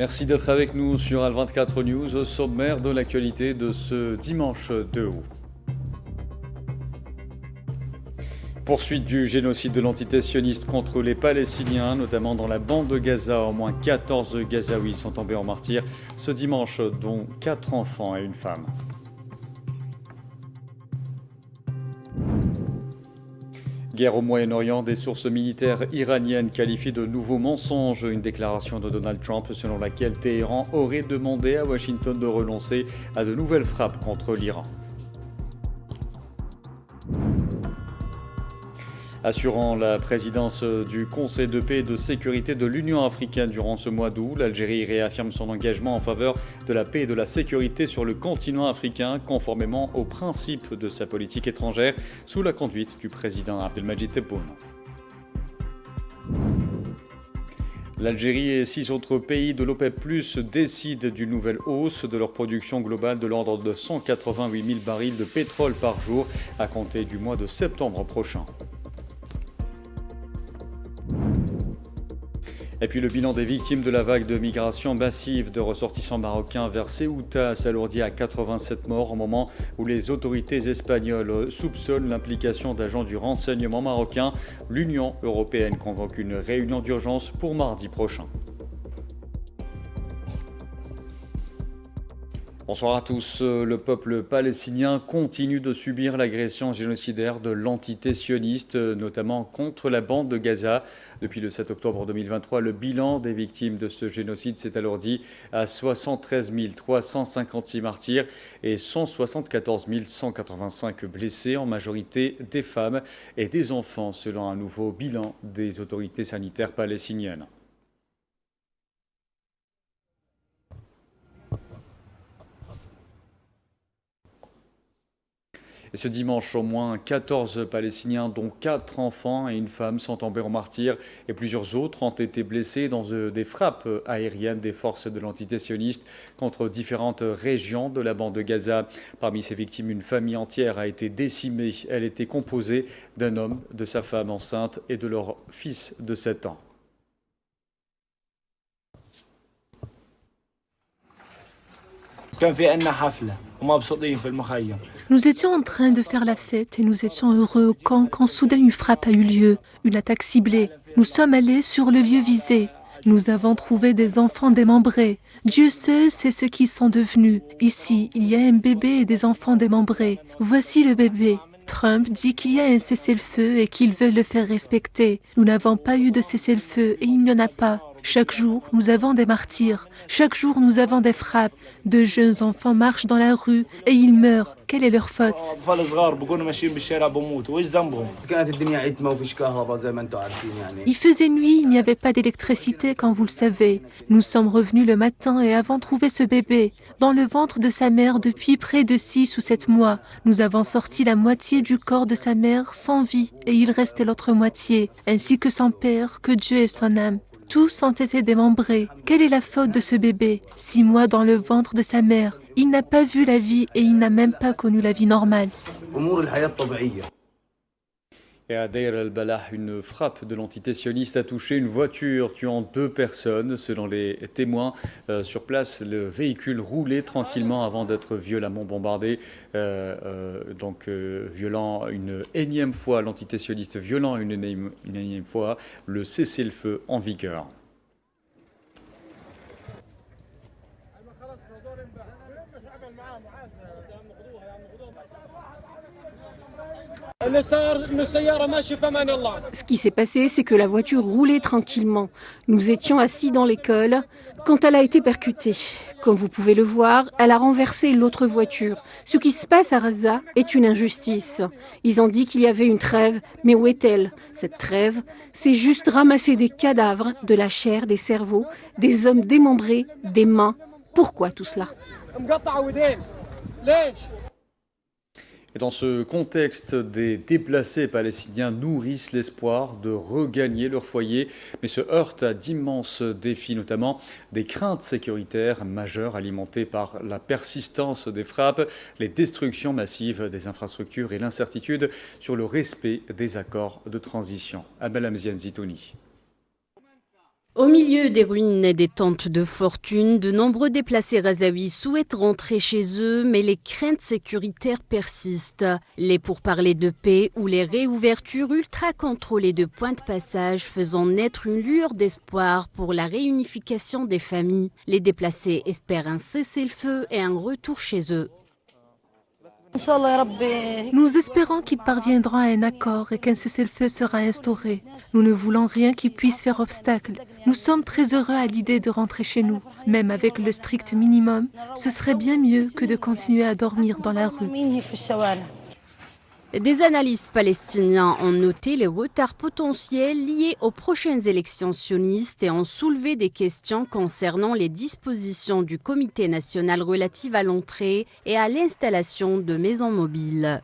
Merci d'être avec nous sur Al24 News, au sommaire de l'actualité de ce dimanche 2 août. Poursuite du génocide de l'entité sioniste contre les Palestiniens, notamment dans la bande de Gaza. Au moins 14 Gazaouis sont tombés en martyrs ce dimanche, dont 4 enfants et une femme. Guerre au Moyen-Orient, des sources militaires iraniennes qualifient de nouveaux mensonges une déclaration de Donald Trump selon laquelle Téhéran aurait demandé à Washington de renoncer à de nouvelles frappes contre l'Iran. Assurant la présidence du Conseil de paix et de sécurité de l'Union africaine durant ce mois d'août, l'Algérie réaffirme son engagement en faveur de la paix et de la sécurité sur le continent africain, conformément aux principes de sa politique étrangère, sous la conduite du président Abdelmadjid Tebboune. L'Algérie et 6 autres pays de l'OPEP+, décident d'une nouvelle hausse de leur production globale de l'ordre de 188 000 barils de pétrole par jour à compter du mois de septembre prochain. Et puis le bilan des victimes de la vague de migration massive de ressortissants marocains vers Ceuta s'alourdit à 87 morts au moment où les autorités espagnoles soupçonnent l'implication d'agents du renseignement marocain. L'Union européenne convoque une réunion d'urgence pour mardi prochain. Bonsoir à tous. Le peuple palestinien continue de subir l'agression génocidaire de l'entité sioniste, notamment contre la bande de Gaza. Depuis le 7 octobre 2023, le bilan des victimes de ce génocide s'est alourdi à 73 356 martyrs et 174 185 blessés, en majorité des femmes et des enfants, selon un nouveau bilan des autorités sanitaires palestiniennes. Et ce dimanche, au moins 14 Palestiniens, dont 4 enfants et une femme, sont tombés en martyrs et plusieurs autres ont été blessés dans des frappes aériennes des forces de l'entité sioniste contre différentes régions de la bande de Gaza. Parmi ces victimes, une famille entière a été décimée. Elle était composée d'un homme, de sa femme enceinte et de leur fils de 7 ans. Nous étions en train de faire la fête et nous étions heureux au camp quand soudain une frappe a eu lieu, une attaque ciblée. Nous sommes allés sur le lieu visé. Nous avons trouvé des enfants démembrés. Dieu seul sait ce qu'ils sont devenus. Ici, il y a un bébé et des enfants démembrés. Voici le bébé. Trump dit qu'il y a un cessez-le-feu et qu'il veut le faire respecter. Nous n'avons pas eu de cessez-le-feu et il n'y en a pas. Chaque jour, nous avons des martyrs. Chaque jour, nous avons des frappes. De jeunes enfants marchent dans la rue et ils meurent. Quelle est leur faute? Il faisait nuit, il n'y avait pas d'électricité, comme vous le savez. Nous sommes revenus le matin et avons trouvé ce bébé dans le ventre de sa mère depuis près de 6 ou 7 mois. Nous avons sorti la moitié du corps de sa mère sans vie et il restait l'autre moitié, ainsi que son père, que Dieu ait son âme. Tous ont été démembrés. Quelle est la faute de ce bébé? 6 mois dans le ventre de sa mère. Il n'a pas vu la vie et il n'a même pas connu la vie normale. Et à Deir el-Balah, une frappe de l'entité sioniste a touché une voiture, tuant 2 personnes. Selon les témoins sur place, le véhicule roulait tranquillement avant d'être violemment bombardé. Violant une énième fois, l'entité sioniste violant une énième fois le cessez-le-feu en vigueur. Ce qui s'est passé, c'est que la voiture roulait tranquillement. Nous étions assis dans l'école quand elle a été percutée. Comme vous pouvez le voir, elle a renversé l'autre voiture. Ce qui se passe à Gaza est une injustice. Ils ont dit qu'il y avait une trêve, mais où est-elle? Cette trêve, c'est juste ramasser des cadavres, de la chair, des cerveaux, des hommes démembrés, des mains. Pourquoi tout cela? Et dans ce contexte, des déplacés palestiniens nourrissent l'espoir de regagner leur foyer, mais se heurtent à d'immenses défis, notamment des craintes sécuritaires majeures alimentées par la persistance des frappes, les destructions massives des infrastructures et l'incertitude sur le respect des accords de transition. Abel Amzian Zitouni. Au milieu des ruines et des tentes de fortune, de nombreux déplacés razaouis souhaitent rentrer chez eux, mais les craintes sécuritaires persistent. Les pourparlers de paix ou les réouvertures ultra contrôlées de points de passage faisant naître une lueur d'espoir pour la réunification des familles. Les déplacés espèrent un cessez-le-feu et un retour chez eux. Nous espérons qu'ils parviendront à un accord et qu'un cessez-le-feu sera instauré. Nous ne voulons rien qui puisse faire obstacle. Nous sommes très heureux à l'idée de rentrer chez nous. Même avec le strict minimum, ce serait bien mieux que de continuer à dormir dans la rue. Des analystes palestiniens ont noté les retards potentiels liés aux prochaines élections sionistes et ont soulevé des questions concernant les dispositions du Comité national relatives à l'entrée et à l'installation de maisons mobiles.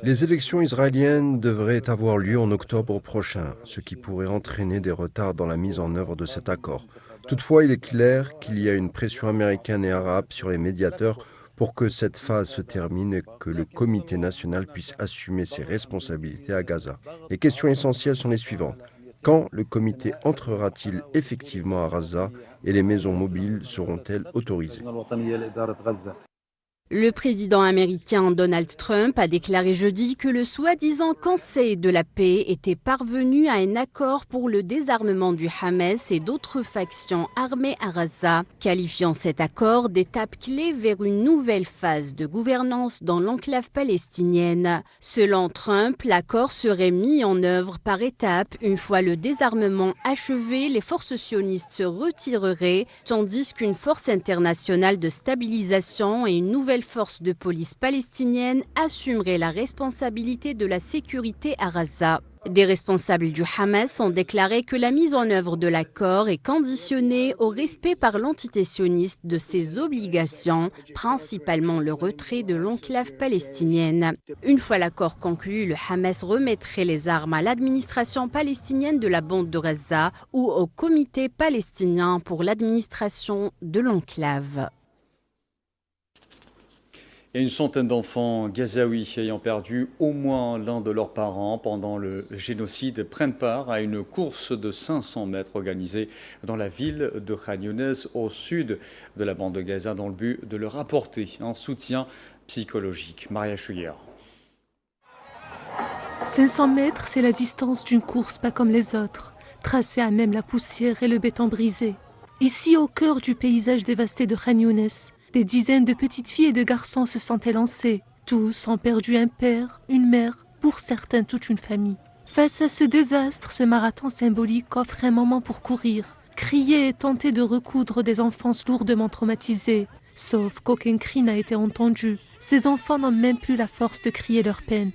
Les élections israéliennes devraient avoir lieu en octobre prochain, ce qui pourrait entraîner des retards dans la mise en œuvre de cet accord. Toutefois, il est clair qu'il y a une pression américaine et arabe sur les médiateurs pour que cette phase se termine et que le comité national puisse assumer ses responsabilités à Gaza. Les questions essentielles sont les suivantes. Quand le comité entrera-t-il effectivement à Gaza et les maisons mobiles seront-elles autorisées ? Le président américain Donald Trump a déclaré jeudi que le soi-disant Conseil de la paix était parvenu à un accord pour le désarmement du Hamas et d'autres factions armées à Gaza, qualifiant cet accord d'étape clé vers une nouvelle phase de gouvernance dans l'enclave palestinienne. Selon Trump, l'accord serait mis en œuvre par étapes. Une fois le désarmement achevé, les forces sionistes se retireraient, tandis qu'une force internationale de stabilisation et une nouvelle force de police palestinienne assumerait la responsabilité de la sécurité à Gaza. Des responsables du Hamas ont déclaré que la mise en œuvre de l'accord est conditionnée au respect par l'entité sioniste de ses obligations, principalement le retrait de l'enclave palestinienne. Une fois l'accord conclu, le Hamas remettrait les armes à l'administration palestinienne de la bande de Gaza ou au comité palestinien pour l'administration de l'enclave. Il y a une centaine d'enfants gazaouis ayant perdu au moins l'un de leurs parents pendant le génocide prennent part à une course de 500 mètres organisée dans la ville de Khan Younes, au sud de la bande de Gaza, dans le but de leur apporter un soutien psychologique. Maria Chouillère. 500 mètres, c'est la distance d'une course pas comme les autres, tracée à même la poussière et le béton brisé. Ici, au cœur du paysage dévasté de Khan Younes, des dizaines de petites filles et de garçons se sont élancés. Tous ont perdu un père, une mère, pour certains toute une famille. Face à ce désastre, ce marathon symbolique offre un moment pour courir, crier et tenter de recoudre des enfances lourdement traumatisées. Sauf qu'aucun cri n'a été entendu. Ces enfants n'ont même plus la force de crier leur peine.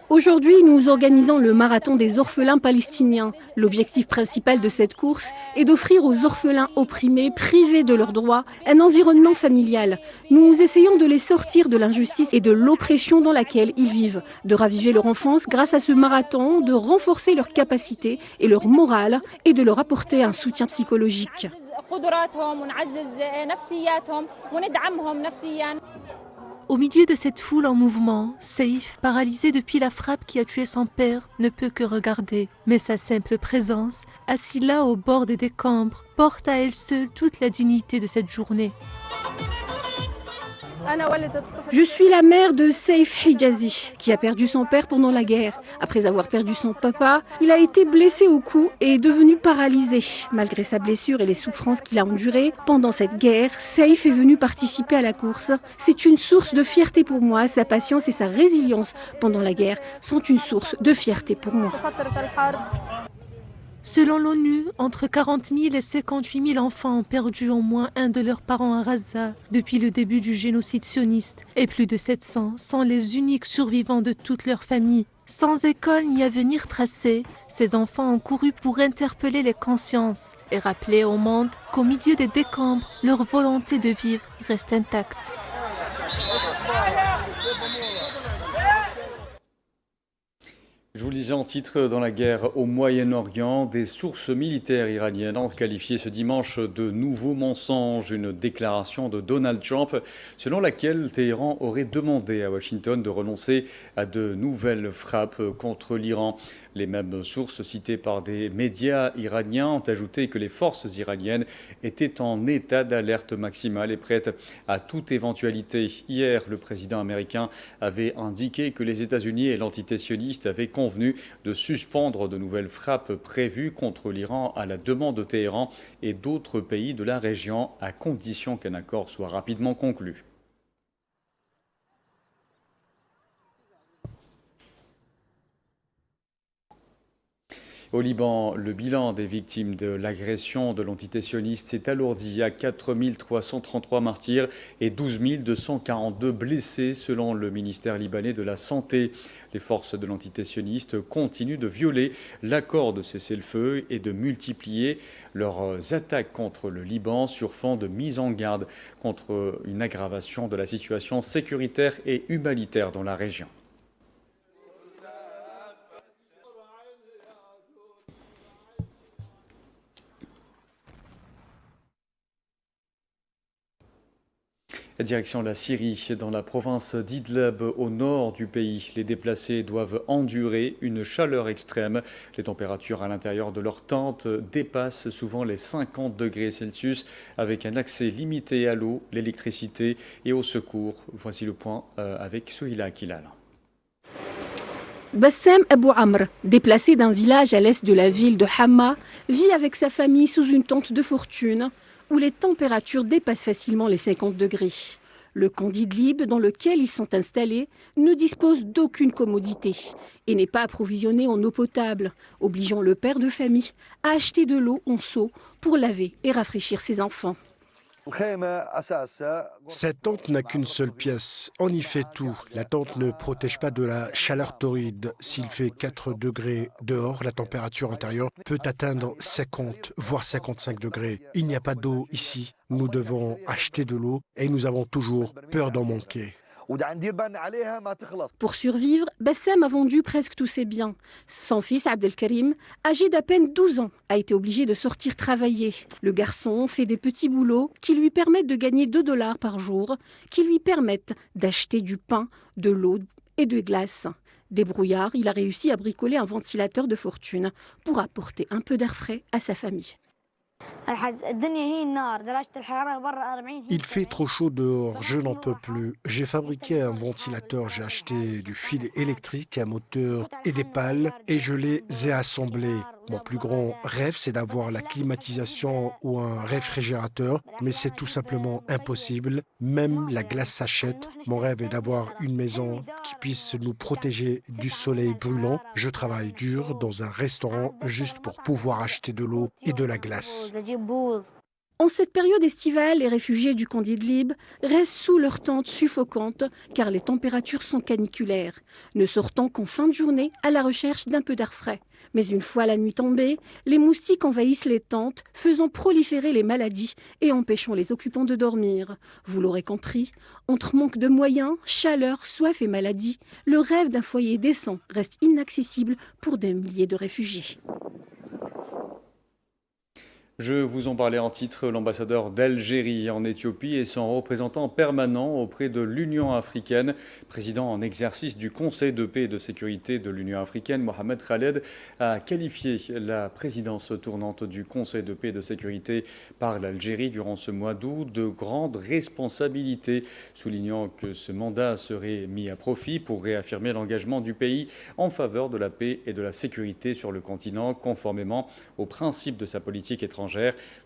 Aujourd'hui, nous organisons le marathon des orphelins palestiniens. L'objectif principal de cette course est d'offrir aux orphelins opprimés, privés de leurs droits, un environnement familial. Nous essayons de les sortir de l'injustice et de l'oppression dans laquelle ils vivent, de raviver leur enfance grâce à ce marathon, de renforcer leurs capacités et leur morale et de leur apporter un soutien psychologique. Au milieu de cette foule en mouvement, Seif, paralysé depuis la frappe qui a tué son père, ne peut que regarder. Mais sa simple présence, assis là au bord des décombres, porte à elle seule toute la dignité de cette journée. Je suis la mère de Seif Hijazi, qui a perdu son père pendant la guerre. Après avoir perdu son papa, il a été blessé au cou et est devenu paralysé. Malgré sa blessure et les souffrances qu'il a endurées pendant cette guerre, Seif est venu participer à la course. C'est une source de fierté pour moi. Sa patience et sa résilience pendant la guerre sont une source de fierté pour moi. Selon l'ONU, entre 40 000 et 58 000 enfants ont perdu au moins un de leurs parents à Gaza depuis le début du génocide sioniste, et plus de 700 sont les uniques survivants de toute leur famille. Sans école ni avenir tracé, ces enfants ont couru pour interpeller les consciences et rappeler au monde qu'au milieu des décombres, leur volonté de vivre reste intacte. Je vous le disais en titre, dans la guerre au Moyen-Orient, des sources militaires iraniennes ont qualifié ce dimanche de nouveaux mensonges, une déclaration de Donald Trump selon laquelle Téhéran aurait demandé à Washington de renoncer à de nouvelles frappes contre l'Iran. Les mêmes sources citées par des médias iraniens ont ajouté que les forces iraniennes étaient en état d'alerte maximale et prêtes à toute éventualité. Hier, le président américain avait indiqué que les États-Unis et l'entité sioniste avaient convenu de suspendre de nouvelles frappes prévues contre l'Iran à la demande de Téhéran et d'autres pays de la région, à condition qu'un accord soit rapidement conclu. Au Liban, le bilan des victimes de l'agression de l'entité sioniste s'est alourdi à 4 333 martyrs et 12 242 blessés selon le ministère libanais de la Santé. Les forces de l'entité sioniste continuent de violer l'accord de cessez-le-feu et de multiplier leurs attaques contre le Liban sur fond de mise en garde contre une aggravation de la situation sécuritaire et humanitaire dans la région. La direction de la Syrie, dans la province d'Idlib, au nord du pays. Les déplacés doivent endurer une chaleur extrême. Les températures à l'intérieur de leur tente dépassent souvent les 50 degrés Celsius, avec un accès limité à l'eau, l'électricité et au secours. Voici le point avec Souhila Kilal. Bassem Abou Amr, déplacé d'un village à l'est de la ville de Hama, vit avec sa famille sous une tente de fortune où les températures dépassent facilement les 50 degrés. Le camp d'Idlib, dans lequel ils sont installés, ne dispose d'aucune commodité et n'est pas approvisionné en eau potable, obligeant le père de famille à acheter de l'eau en seau pour laver et rafraîchir ses enfants. Cette tente n'a qu'une seule pièce. On y fait tout. La tente ne protège pas de la chaleur torride. S'il fait 4 degrés dehors, la température intérieure peut atteindre 50, voire 55 degrés. Il n'y a pas d'eau ici. Nous devons acheter de l'eau et nous avons toujours peur d'en manquer. Pour survivre, Bassem a vendu presque tous ses biens. Son fils Abdelkarim, âgé d'à peine 12 ans, a été obligé de sortir travailler. Le garçon fait des petits boulots qui lui permettent de gagner 2 $ par jour, qui lui permettent d'acheter du pain, de l'eau et de glace. Débrouillard, il a réussi à bricoler un ventilateur de fortune pour apporter un peu d'air frais à sa famille. Il fait trop chaud dehors, je n'en peux plus. J'ai fabriqué un ventilateur, j'ai acheté du fil électrique, un moteur et des pales et je les ai assemblés. Mon plus grand rêve, c'est d'avoir la climatisation ou un réfrigérateur, mais c'est tout simplement impossible. Même la glace s'achète. Mon rêve est d'avoir une maison qui puisse nous protéger du soleil brûlant. Je travaille dur dans un restaurant juste pour pouvoir acheter de l'eau et de la glace. En cette période estivale, les réfugiés du camp d'Idlib restent sous leurs tentes suffocantes car les températures sont caniculaires, ne sortant qu'en fin de journée à la recherche d'un peu d'air frais. Mais une fois la nuit tombée, les moustiques envahissent les tentes, faisant proliférer les maladies et empêchant les occupants de dormir. Vous l'aurez compris, entre manque de moyens, chaleur, soif et maladie, le rêve d'un foyer décent reste inaccessible pour des milliers de réfugiés. Je vous en parlais en titre, l'ambassadeur d'Algérie en Éthiopie et son représentant permanent auprès de l'Union africaine, président en exercice du Conseil de paix et de sécurité de l'Union africaine, Mohamed Khaled, a qualifié la présidence tournante du Conseil de paix et de sécurité par l'Algérie durant ce mois d'août de grande responsabilité, soulignant que ce mandat serait mis à profit pour réaffirmer l'engagement du pays en faveur de la paix et de la sécurité sur le continent, conformément aux principes de sa politique étrangère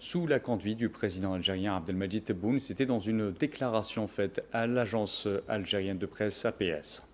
sous la conduite du président algérien Abdelmadjid Tebboune. C'était dans une déclaration faite à l'agence algérienne de presse APS.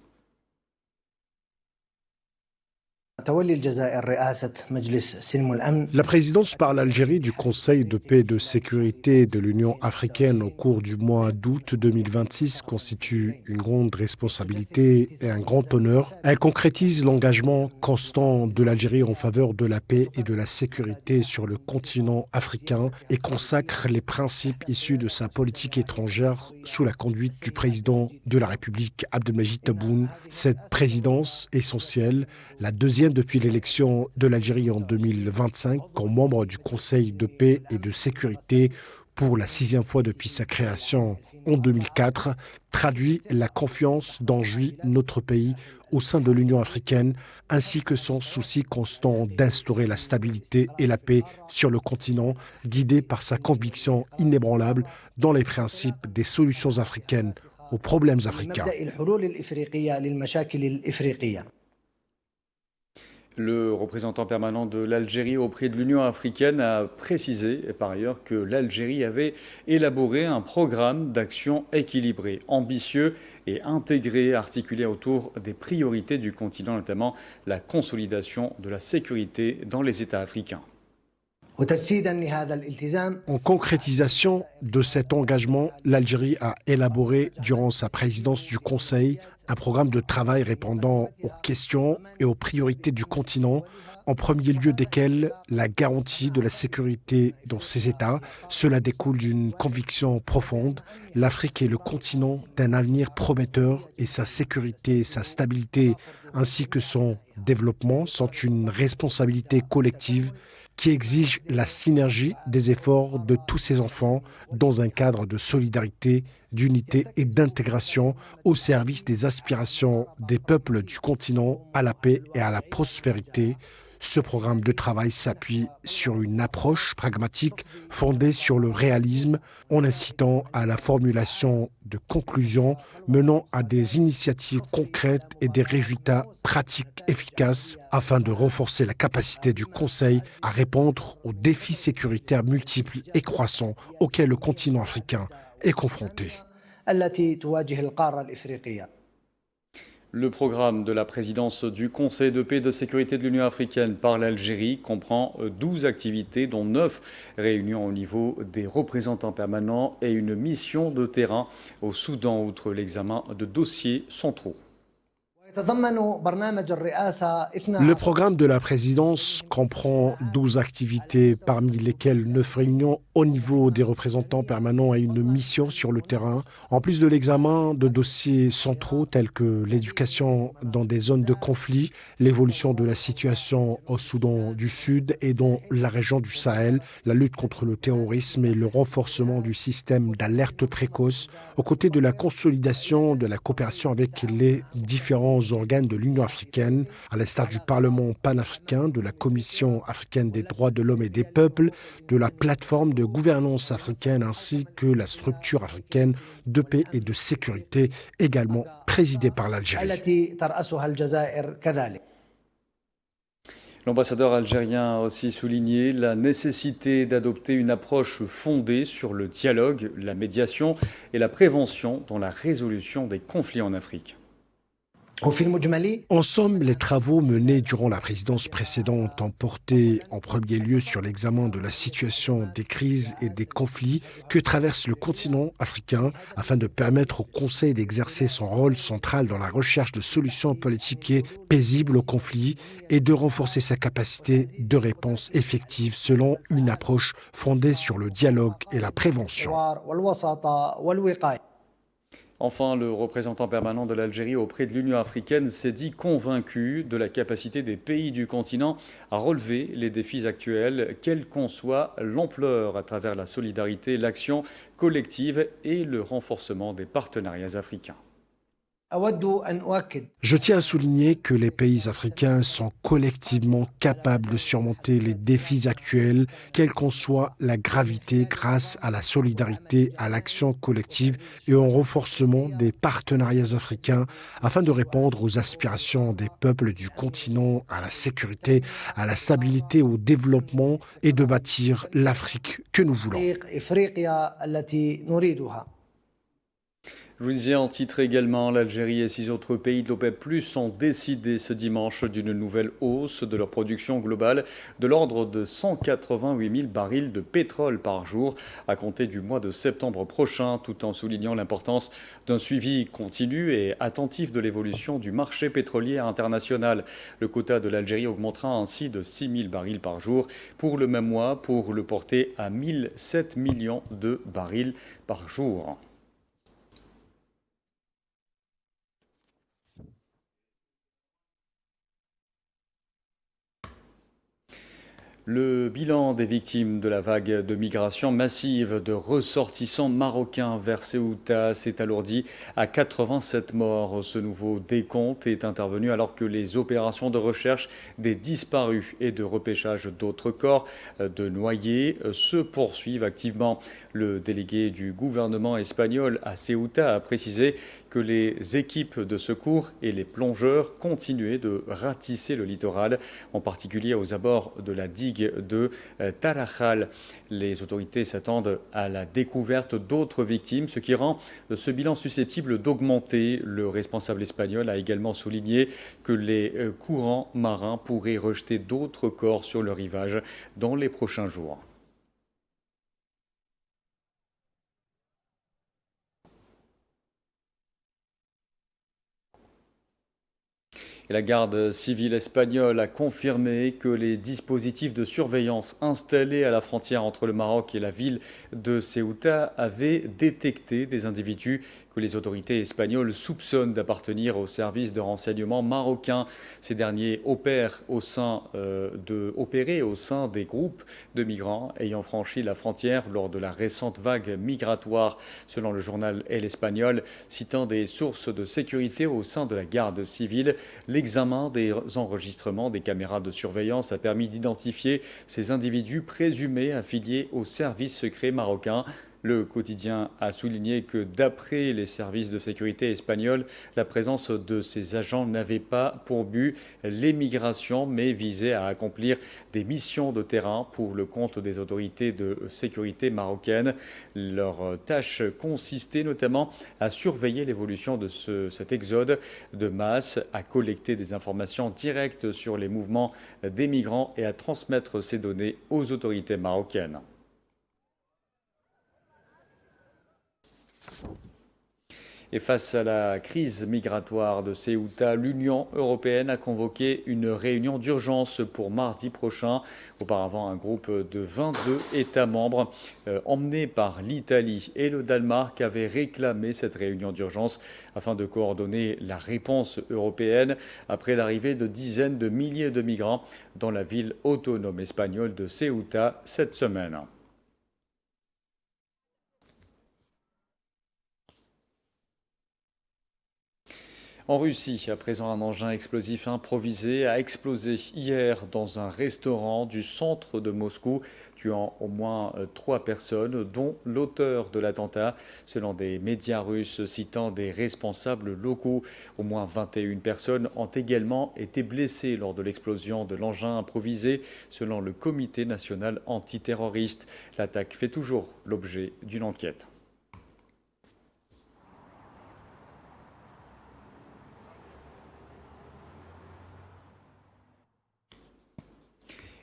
La présidence par l'Algérie du Conseil de paix et de sécurité de l'Union africaine au cours du mois d'août 2026 constitue une grande responsabilité et un grand honneur. Elle concrétise l'engagement constant de l'Algérie en faveur de la paix et de la sécurité sur le continent africain et consacre les principes issus de sa politique étrangère sous la conduite du président de la République, Abdelmadjid Tebboune. Cette présidence essentielle, la deuxième depuis l'élection de l'Algérie en 2025 comme membre du Conseil de paix et de sécurité pour la 6e fois depuis sa création en 2004, traduit la confiance dont jouit notre pays au sein de l'Union africaine, ainsi que son souci constant d'instaurer la stabilité et la paix sur le continent, guidé par sa conviction inébranlable dans les principes des solutions africaines aux problèmes africains. Le représentant permanent de l'Algérie auprès de l'Union africaine a précisé par ailleurs que l'Algérie avait élaboré un programme d'action équilibré, ambitieux et intégré, articulé autour des priorités du continent, notamment la consolidation de la sécurité dans les États africains. En concrétisation de cet engagement, l'Algérie a élaboré durant sa présidence du Conseil un programme de travail répondant aux questions et aux priorités du continent, en premier lieu desquelles la garantie de la sécurité dans ces États. Cela découle d'une conviction profonde. L'Afrique est le continent d'un avenir prometteur et sa sécurité, sa stabilité ainsi que son développement sont une responsabilité collective qui exige la synergie des efforts de tous ces enfants dans un cadre de solidarité, d'unité et d'intégration au service des aspirations des peuples du continent à la paix et à la prospérité. Ce programme de travail s'appuie sur une approche pragmatique fondée sur le réalisme en incitant à la formulation de conclusions menant à des initiatives concrètes et des résultats pratiques efficaces afin de renforcer la capacité du Conseil à répondre aux défis sécuritaires multiples et croissants auxquels le continent africain est confronté. Le programme de la présidence du Conseil de paix et de sécurité de l'Union africaine par l'Algérie comprend 12 activités, dont 9 réunions au niveau des représentants permanents et une mission de terrain au Soudan, outre l'examen de dossiers centraux. Le programme de la présidence comprend 12 activités, parmi lesquelles 9 réunions au niveau des représentants permanents et une mission sur le terrain, en plus de l'examen de dossiers centraux tels que l'éducation dans des zones de conflit, l'évolution de la situation au Soudan du Sud et dans la région du Sahel, la lutte contre le terrorisme et le renforcement du système d'alerte précoce, aux côtés de la consolidation de la coopération avec les différents organes de l'Union africaine, à l'instar du Parlement panafricain, de la Commission africaine des droits de l'homme et des peuples, de la plateforme de gouvernance africaine ainsi que la structure africaine de paix et de sécurité, également présidée par l'Algérie. L'ambassadeur algérien a aussi souligné la nécessité d'adopter une approche fondée sur le dialogue, la médiation et la prévention dans la résolution des conflits en Afrique. En somme, les travaux menés durant la présidence précédente ont porté en premier lieu sur l'examen de la situation des crises et des conflits que traverse le continent africain afin de permettre au Conseil d'exercer son rôle central dans la recherche de solutions politiques et paisibles aux conflits et de renforcer sa capacité de réponse effective selon une approche fondée sur le dialogue et la prévention. Enfin, le représentant permanent de l'Algérie auprès de l'Union africaine s'est dit convaincu de la capacité des pays du continent à relever les défis actuels, quelle qu'en soit l'ampleur, à travers la solidarité, l'action collective et le renforcement des partenariats africains. Je tiens à souligner que les pays africains sont collectivement capables de surmonter les défis actuels, quelle qu'en soit la gravité, grâce à la solidarité, à l'action collective et au renforcement des partenariats africains afin de répondre aux aspirations des peuples du continent, à la sécurité, à la stabilité, au développement et de bâtir l'Afrique que nous voulons. Je Je vous disais en titre également, l'Algérie et 6 autres pays de l'OPEP+ ont décidé ce dimanche d'une nouvelle hausse de leur production globale de l'ordre de 188 000 barils de pétrole par jour à compter du mois de septembre prochain, tout en soulignant l'importance d'un suivi continu et attentif de l'évolution du marché pétrolier international. Le quota de l'Algérie augmentera ainsi de 6 000 barils par jour pour le même mois, pour le porter à 1 007 millions de barils par jour. Le bilan des victimes de la vague de migration massive de ressortissants marocains vers Ceuta s'est alourdi à 87 morts. Ce nouveau décompte est intervenu alors que les opérations de recherche des disparus et de repêchage d'autres corps de noyés se poursuivent activement. Le délégué du gouvernement espagnol à Ceuta a précisé que les équipes de secours et les plongeurs continuaient de ratisser le littoral, en particulier aux abords de la digue de Tarajal. Les autorités s'attendent à la découverte d'autres victimes, ce qui rend ce bilan susceptible d'augmenter. Le responsable espagnol a également souligné que les courants marins pourraient rejeter d'autres corps sur le rivage dans les prochains jours. Et la garde civile espagnole a confirmé que les dispositifs de surveillance installés à la frontière entre le Maroc et la ville de Ceuta avaient détecté des individus que les autorités espagnoles soupçonnent d'appartenir au service de renseignement marocain. Ces derniers opéraient au sein des groupes de migrants ayant franchi la frontière lors de la récente vague migratoire, selon le journal El Espagnol, citant des sources de sécurité au sein de la garde civile. L'examen des enregistrements des caméras de surveillance a permis d'identifier ces individus présumés affiliés au service secret marocain. Le quotidien a souligné que d'après les services de sécurité espagnols, la présence de ces agents n'avait pas pour but l'émigration, mais visait à accomplir des missions de terrain pour le compte des autorités de sécurité marocaines. Leur tâche consistait notamment à surveiller l'évolution de cet exode de masse, à collecter des informations directes sur les mouvements des migrants et à transmettre ces données aux autorités marocaines. Et face à la crise migratoire de Ceuta, l'Union européenne a convoqué une réunion d'urgence pour mardi prochain. Auparavant, un groupe de 22 États membres, emmenés par l'Italie et le Danemark, avait réclamé cette réunion d'urgence afin de coordonner la réponse européenne après l'arrivée de dizaines de milliers de migrants dans la ville autonome espagnole de Ceuta cette semaine. En Russie, à présent, un engin explosif improvisé a explosé hier dans un restaurant du centre de Moscou, tuant au moins 3 personnes, dont l'auteur de l'attentat, selon des médias russes citant des responsables locaux. Au moins 21 personnes ont également été blessées lors de l'explosion de l'engin improvisé, selon le Comité national antiterroriste. L'attaque fait toujours l'objet d'une enquête.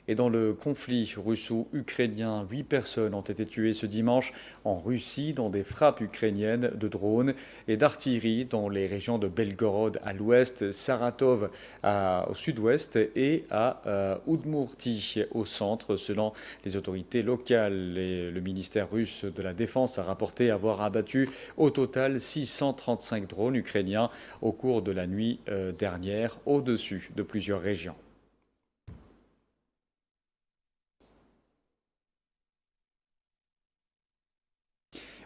Et dans le conflit russo-ukrainien, 8 personnes ont été tuées ce dimanche en Russie dans des frappes ukrainiennes de drones et d'artillerie dans les régions de Belgorod à l'ouest, Saratov au sud-ouest et à Udmurtie au centre, selon les autorités locales. Et le ministère russe de la Défense a rapporté avoir abattu au total 635 drones ukrainiens au cours de la nuit dernière au-dessus de plusieurs régions.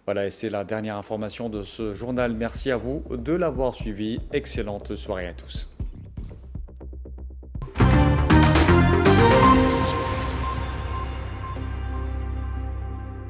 Voilà, et c'est la dernière information de ce journal. Merci à vous de l'avoir suivi. Excellente soirée à tous.